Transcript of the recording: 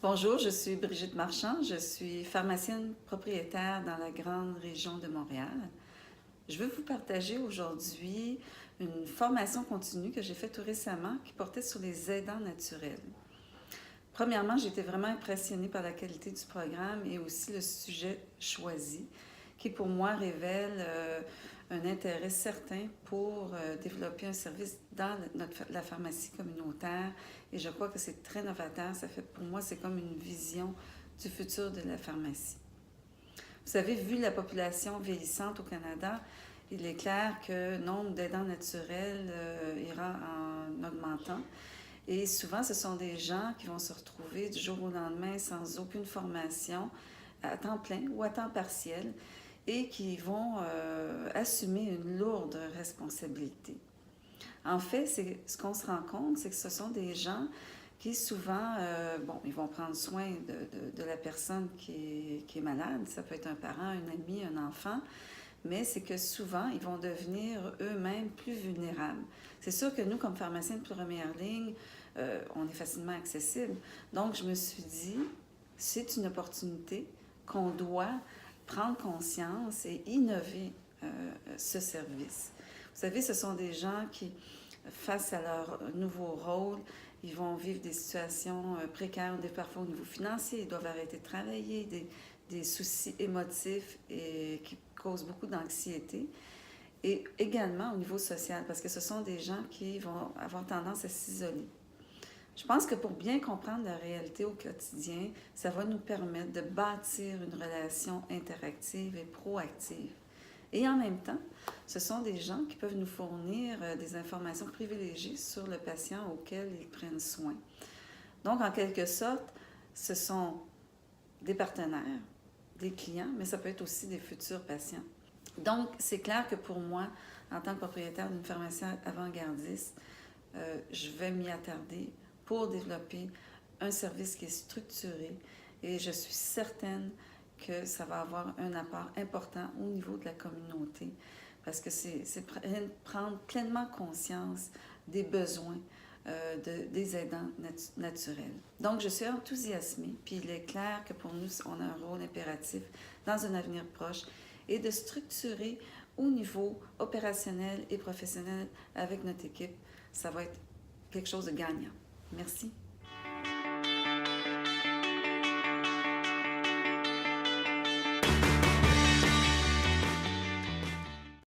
Bonjour, je suis Brigitte Marchand, je suis pharmacienne propriétaire dans la grande région de Montréal. Je veux vous partager aujourd'hui une formation continue que j'ai faite tout récemment qui portait sur les aidants naturels. Premièrement, j'ai été vraiment impressionnée par la qualité du programme et aussi le sujet choisi, qui pour moi révèle un intérêt certain pour développer un service dans la pharmacie communautaire. Et je crois que c'est très novateur. Ça fait, pour moi, c'est comme une vision du futur de la pharmacie. Vous savez, vu la population vieillissante au Canada, il est clair que le nombre d'aidants naturels ira en augmentant. Et souvent, ce sont des gens qui vont se retrouver du jour au lendemain sans aucune formation, à temps plein ou à temps partiel, et qui vont assumer une lourde responsabilité. En fait, ce qu'on se rend compte, c'est que ce sont des gens qui souvent, ils vont prendre soin de la personne qui est malade. Ça peut être un parent, un ami, un enfant, mais c'est que souvent, ils vont devenir eux-mêmes plus vulnérables. C'est sûr que nous, comme pharmaciens de première ligne, on est facilement accessible. Donc, je me suis dit, c'est une opportunité qu'on doit prendre conscience et innover ce service. Vous savez, ce sont des gens qui, face à leur nouveau rôle, ils vont vivre des situations précaires, parfois au niveau financier, ils doivent arrêter de travailler, des soucis émotifs et qui causent beaucoup d'anxiété. Et également au niveau social, parce que ce sont des gens qui vont avoir tendance à s'isoler. Je pense que pour bien comprendre la réalité au quotidien, ça va nous permettre de bâtir une relation interactive et proactive. Et en même temps, ce sont des gens qui peuvent nous fournir des informations privilégiées sur le patient auquel ils prennent soin. Donc, en quelque sorte, ce sont des partenaires, des clients, mais ça peut être aussi des futurs patients. Donc, c'est clair que pour moi, en tant que propriétaire d'une pharmacie avant-gardiste, je vais m'y attarder pour développer un service qui est structuré et je suis certaine que ça va avoir un apport important au niveau de la communauté parce que c'est prendre pleinement conscience des besoins des aidants naturels. Donc, je suis enthousiasmée, puis il est clair que pour nous, on a un rôle impératif dans un avenir proche et de structurer au niveau opérationnel et professionnel avec notre équipe. Ça va être quelque chose de gagnant. Merci.